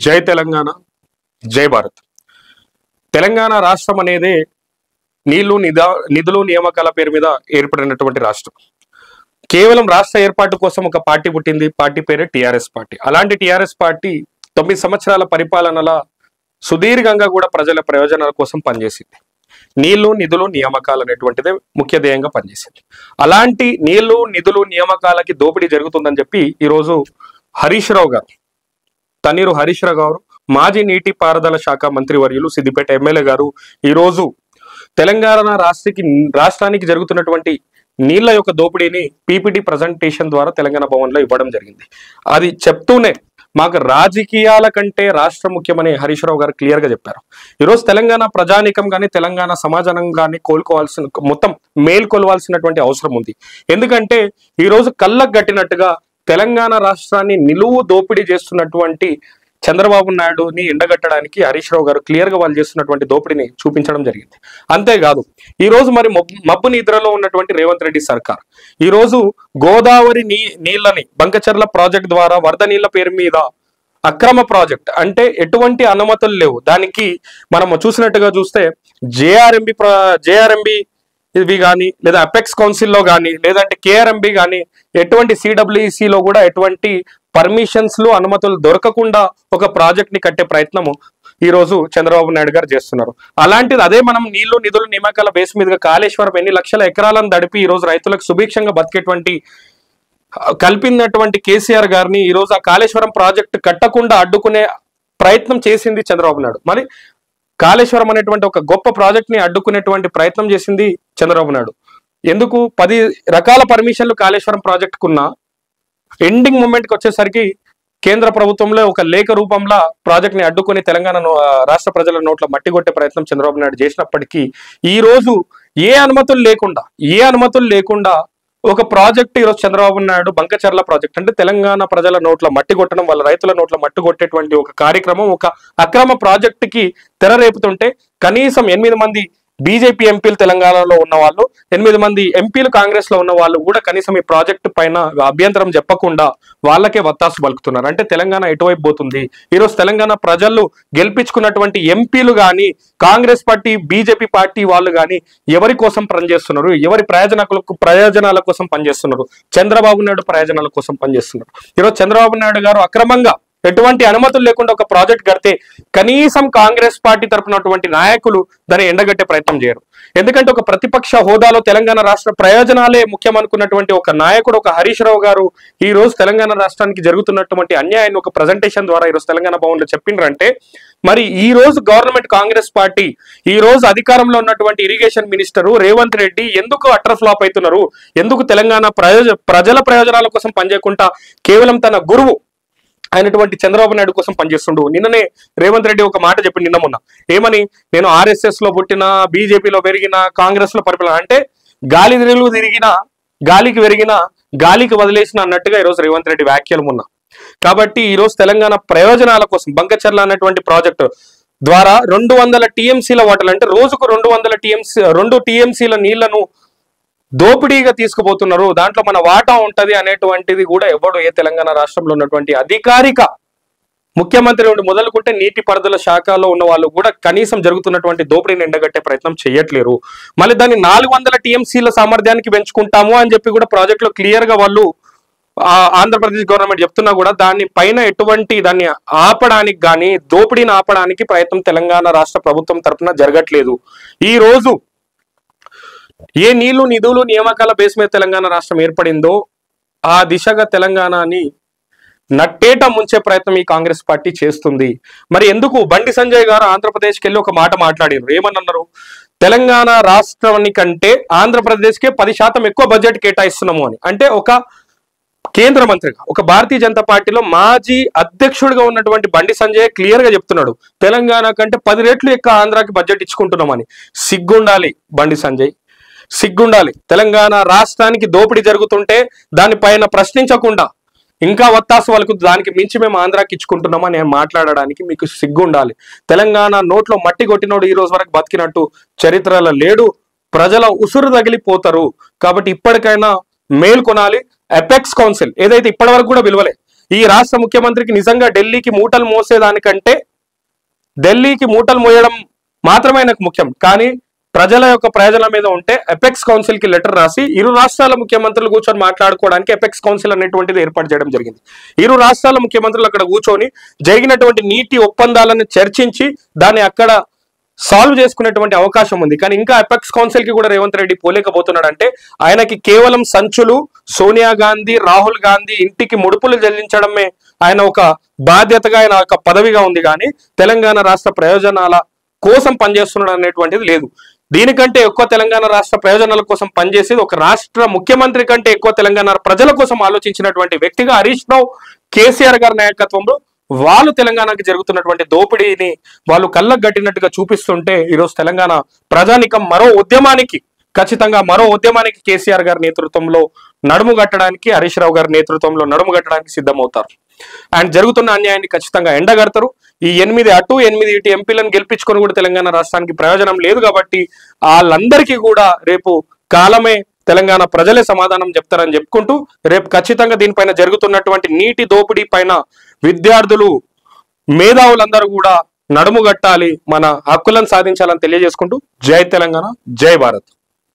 జై తెలంగాణ, జై భారత్. తెలంగాణ రాష్ట్రం అనేది నిధులు నియామకాల పేరు మీద ఏర్పడినటువంటి రాష్ట్రం. కేవలం రాష్ట్ర ఏర్పాటు కోసం ఒక పార్టీ పుట్టింది. పార్టీ పేరే టిఆర్ఎస్ పార్టీ. అలాంటి టిఆర్ఎస్ పార్టీ 9 సంవత్సరాల పరిపాలనల సుదీర్ఘంగా కూడా ప్రజల ప్రయోజనాల కోసం పనిచేసింది. నిధులు నియామకాలు అనేటువంటిదే ముఖ్య ధ్యేయంగా పనిచేసింది. అలాంటి నిధులు నియామకాలకి దోపిడీ జరుగుతుందని చెప్పి ఈరోజు తన్నీరు హరీష్ రావు గారు, మాజీ నీటిపారుదల శాఖ మంత్రివర్యులు సిద్దిపేట ఎమ్మెల్యే గారు ఈరోజు తెలంగాణ రాష్ట్రానికి జరుగుతున్నటువంటి నీళ్ల యొక్క దోపిడీని పీపీటీ ప్రజెంటేషన్ ద్వారా తెలంగాణ భవన్లో ఇవ్వడం జరిగింది. అది చెప్తూనే మాకు రాజకీయాల కంటే రాష్ట్ర ముఖ్యమని హరీష్ రావు గారు క్లియర్ గా చెప్పారు. ఈరోజు తెలంగాణ ప్రజానీకం కానీ తెలంగాణ సమాజం కానీ మొత్తం మేల్కొలవాల్సినటువంటి అవసరం ఉంది. ఎందుకంటే ఈరోజు కళ్ళకు గట్టినట్టుగా తెలంగాణ రాష్ట్రాన్ని నిలువు దోపిడీ చేస్తున్నటువంటి చంద్రబాబు నాయుడుని ఎండగట్టడానికి హరీష్ రావు గారు క్లియర్ గా వాళ్ళు చేస్తున్నటువంటి దోపిడీని చూపించడం జరిగింది. అంతేకాదు ఈరోజు మరి మబ్బు నిద్రలో ఉన్నటువంటి రేవంత్ రెడ్డి సర్కార్ ఈరోజు గోదావరి నీళ్ళని బంకచర్ల ప్రాజెక్ట్ ద్వారా వరద నీళ్ల పేరు మీద అక్రమ ప్రాజెక్ట్ అంటే ఎటువంటి అనుమతులు లేవు. దానికి మనం చూసినట్టుగా చూస్తే జేఆర్ఎంబి ఇవి కానీ లేదా అపెక్స్ కౌన్సిల్లో కానీ లేదంటే కేఆర్ఎంబి కానీ ఎటువంటి సిడబ్ల్యూసిలో కూడా ఎటువంటి పర్మిషన్స్లు అనుమతులు దొరకకుండా ఒక ప్రాజెక్ట్ ని కట్టే ప్రయత్నము ఈరోజు చంద్రబాబు నాయుడు గారు చేస్తున్నారు. అలాంటిది అదే మనం నిధులు నియామకాల బేస్ మీదుగా కాళేశ్వరం ఎన్ని లక్షల ఎకరాలను దడిపి ఈరోజు రైతులకు సుభిక్షంగా బతికేటువంటి కల్పినటువంటి కేసీఆర్ గారిని ఈరోజు ఆ కాళేశ్వరం ప్రాజెక్టు కట్టకుండా అడ్డుకునే ప్రయత్నం చేసింది చంద్రబాబు నాయుడు. మరి కాళేశ్వరం అనేటువంటి ఒక గొప్ప ప్రాజెక్ట్ ని అడ్డుకునేటువంటి ప్రయత్నం చేసింది చంద్రబాబు నాయుడు. ఎందుకు 10 రకాల పర్మిషన్లు కాళేశ్వరం ప్రాజెక్టుకున్నా ఎండింగ్ మూమెంట్కి వచ్చేసరికి కేంద్ర ప్రభుత్వంలో ఒక లేఖ రూపంలో ప్రాజెక్ట్ ని అడ్డుకుని తెలంగాణ రాష్ట్ర ప్రజల నోట్ల మట్టి కొట్టే ప్రయత్నం చంద్రబాబు నాయుడు చేసినప్పటికీ ఈ రోజు ఏ అనుమతులు లేకుండా ఒక ప్రాజెక్ట్ ఈరోజు చంద్రబాబు నాయుడు బంకచర్ల ప్రాజెక్ట్ అంటే తెలంగాణ ప్రజల నోట్ల మట్టి కొట్టడం వాళ్ళ రైతుల నోట్ల మట్టి కొట్టేటువంటి ఒక కార్యక్రమం ఒక అక్రమ ప్రాజెక్టుకి తెరరేపుతుంటే కనీసం 8 మంది బీజేపీ ఎంపీలు తెలంగాణలో ఉన్న వాళ్ళు 8 మంది ఎంపీలు కాంగ్రెస్ లో ఉన్న వాళ్ళు కూడా కనీసం ఈ ప్రాజెక్టు పైన అభ్యంతరం చెప్పకుండా వాళ్ళకే వత్తాసు పలుకుతున్నారు. అంటే తెలంగాణ ఎటువైపు పోతుంది? ఈరోజు తెలంగాణ ప్రజలు గెలిపించుకున్నటువంటి ఎంపీలు కానీ కాంగ్రెస్ పార్టీ బీజేపీ పార్టీ వాళ్ళు కానీ ఎవరి కోసం పనిచేస్తున్నారు? ఎవరి ప్రయోజనాల కోసం పనిచేస్తున్నారు? చంద్రబాబు నాయుడు ప్రయోజనాల కోసం పనిచేస్తున్నారు. ఈరోజు చంద్రబాబు నాయుడు గారు అక్రమంగా ఎటువంటి అనుమతులు లేకుండా ఒక ప్రాజెక్ట్ కడితే కనీసం కాంగ్రెస్ పార్టీ తరపునటువంటి నాయకులు దాన్ని ఎండగట్టే ప్రయత్నం చేయరు. ఎందుకంటే ఒక ప్రతిపక్ష హోదాలో తెలంగాణ రాష్ట్ర ప్రయోజనాలే ముఖ్యం అనుకున్నటువంటి ఒక నాయకుడు ఒక హరీష్ రావు గారు ఈ రోజు తెలంగాణ రాష్ట్రానికి జరుగుతున్నటువంటి అన్యాయాన్ని ఒక ప్రజెంటేషన్ ద్వారా ఈరోజు తెలంగాణ భవన్లో చెప్పిండ్రంటే మరి ఈ రోజు గవర్నమెంట్ కాంగ్రెస్ పార్టీ ఈ రోజు అధికారంలో ఉన్నటువంటి ఇరిగేషన్ మినిస్టర్ రేవంత్ రెడ్డి ఎందుకు అటర్ ఫ్లాప్ అవుతున్నారు? ఎందుకు తెలంగాణ ప్రజల ప్రయోజనాల కోసం పనిచేయకుండా కేవలం తన గురువు అయినటువంటి చంద్రబాబు నాయుడు కోసం పనిచేస్తుండు? నిన్ననే రేవంత్ రెడ్డి ఒక మాట చెప్పి నిన్న మొన్న ఏమని, నేను ఆర్ఎస్ఎస్ లో పుట్టిన బీజేపీలో పెరిగిన కాంగ్రెస్ లో పరిపాలన అంటే గాలికి పెరిగిన గాలికి వదిలేసిన అన్నట్టుగా ఈరోజు రేవంత్ రెడ్డి వ్యాఖ్యలు ఉన్నా. కాబట్టి ఈరోజు తెలంగాణ ప్రయోజనాల కోసం బంకచర్ల అనేటువంటి ప్రాజెక్టు ద్వారా 200 టీఎంసీల వాటర్ అంటే రోజుకు 2 టీఎంసీల నీళ్లను దోపిడీగా తీసుకుపోతున్నారు. దాంట్లో మన వాటా ఉంటది అనేటువంటిది కూడా ఎవడు ఏ తెలంగాణ రాష్ట్రంలో ఉన్నటువంటి అధికారిక ముఖ్యమంత్రి నుండి మొదలుకుంటే నీటిపారుదల శాఖలో ఉన్న వాళ్ళు కూడా కనీసం జరుగుతున్నటువంటి దోపిడీని ఎండగట్టే ప్రయత్నం చేయట్లేరు. మళ్ళీ దాన్ని 400 టీఎంసీల సామర్థ్యానికి పెంచుకుంటాము అని చెప్పి కూడా ప్రాజెక్ట్ లో క్లియర్ గా వాళ్ళు ఆంధ్రప్రదేశ్ గవర్నమెంట్ చెప్తున్నా కూడా దాని పైన ఎటువంటి దాన్ని ఆపడానికి కానీ దోపిడీని ఆపడానికి ప్రయత్నం తెలంగాణ రాష్ట్ర ప్రభుత్వం తరఫున జరగట్లేదు. ఈ రోజు ఏ నిధులు నియామకాల బేస్ మీద తెలంగాణ రాష్ట్రం ఏర్పడిందో ఆ దిశగా తెలంగాణని నట్టేట ముంచే ప్రయత్నం ఈ కాంగ్రెస్ పార్టీ చేస్తుంది. మరి ఎందుకు బండి సంజయ్ గారు ఆంధ్రప్రదేశ్కి వెళ్ళి ఒక మాట మాట్లాడారు. ఏమన్నారు? తెలంగాణ రాష్ట్రాన్ని కంటే ఆంధ్రప్రదేశ్కే 10% ఎక్కువ బడ్జెట్ కేటాయిస్తున్నాము అని. అంటే ఒక కేంద్ర మంత్రిగా ఒక భారతీయ జనతా పార్టీలో మాజీ అధ్యక్షుడిగా ఉన్నటువంటి బండి సంజయ్ క్లియర్ గా చెప్తున్నాడు తెలంగాణ కంటే 10 రెట్లు ఎక్కువ ఆంధ్రాకి బడ్జెట్ ఇచ్చుకుంటున్నామని. సిగ్గుండాలి బండి సంజయ్, సిగ్గుండాలి. తెలంగాణ రాష్ట్రానికి దోపిడీ జరుగుతుంటే దానిపైన ప్రశ్నించకుండా ఇంకా వత్తాసు వాళ్ళకు దానికి మించి మేము ఆంధ్రాకి ఇచ్చుకుంటున్నామని మాట్లాడడానికి మీకు సిగ్గుండాలి. తెలంగాణ నోట్లో మట్టి కొట్టినోడు ఈ రోజు వరకు బతికినట్టు చరిత్రలో లేడు. ప్రజల ఉసురు తగిలిపోతారు. కాబట్టి ఇప్పటికైనా మేల్కొనాలి. అపెక్స్ కౌన్సిల్ ఏదైతే ఇప్పటి వరకు కూడా పిలవలే, ఈ రాష్ట్ర ముఖ్యమంత్రికి నిజంగా ఢిల్లీకి మూటలు మోసేదానికంటే ఢిల్లీకి మూటలు మోయడం మాత్రమే నాకు ముఖ్యం, కానీ ప్రజల యొక్క ప్రయోజనం మీద ఉంటే ఎపెక్స్ కౌన్సిల్ కి లెటర్ రాసి ఇరు రాష్ట్రాల ముఖ్యమంత్రులు కూర్చొని మాట్లాడుకోవడానికి ఎపెక్స్ కౌన్సిల్ అనేటువంటిది ఏర్పాటు చేయడం జరిగింది. ఇరు రాష్ట్రాల ముఖ్యమంత్రులు అక్కడ కూర్చొని జరిగినటువంటి నీటి ఒప్పందాలను చర్చించి దాన్ని అక్కడ సాల్వ్ చేసుకునేటువంటి అవకాశం ఉంది. కానీ ఇంకా ఎపెక్స్ కౌన్సిల్ కి కూడా రేవంత్ రెడ్డి పోలేకపోతున్నాడంటే ఆయనకి కేవలం సంచులు, సోనియా గాంధీ, రాహుల్ గాంధీ ఇంటికి ముడుపులు చెల్లించడమే ఆయన ఒక బాధ్యతగా, ఆయన ఒక పదవిగా ఉంది. కానీ తెలంగాణ రాష్ట్ర ప్రయోజనాల కోసం పనిచేస్తున్నాడు అనేటువంటిది లేదు. దీనికంటే ఎక్కువ తెలంగాణ రాష్ట్ర ప్రయోజనాల కోసం పనిచేసేది ఒక రాష్ట్ర ముఖ్యమంత్రి కంటే ఎక్కువ తెలంగాణ ప్రజల కోసం ఆలోచించినటువంటి వ్యక్తిగా హరీష్ రావు, కేసీఆర్ గారి నాయకత్వంలో వాళ్ళు తెలంగాణకి జరుగుతున్నటువంటి దోపిడీని వాళ్ళు కళ్ళకు గట్టినట్టుగా చూపిస్తుంటే ఈరోజు తెలంగాణ ప్రజానికం ఖచ్చితంగా మరో ఉద్యమానికి కేసీఆర్ గారి నేతృత్వంలో నడుము కట్టడానికి, హరీష్ రావు గారి నేతృత్వంలో నడుము కట్టడానికి సిద్ధమవుతారు. అండ్ జరుగుతున్న అన్యాయాన్ని ఖచ్చితంగా ఎండగడతారు. ఈ 8 అటు 8 ఇటు ఎంపీలను గెలిపించుకొని కూడా తెలంగాణ రాష్ట్రానికి ప్రయోజనం లేదు కాబట్టి వాళ్ళందరికీ కూడా రేపు కాలమే తెలంగాణ ప్రజలే సమాధానం చెప్తారని చెప్పుకుంటూ రేపు ఖచ్చితంగా దీనిపైన జరుగుతున్నటువంటి నీటి దోపిడీ పైన విద్యార్థులు, మేధావులందరూ కూడా నడుము కట్టాలి, మన హక్కులను సాధించాలని తెలియజేసుకుంటూ జై తెలంగాణ, జై భారత్.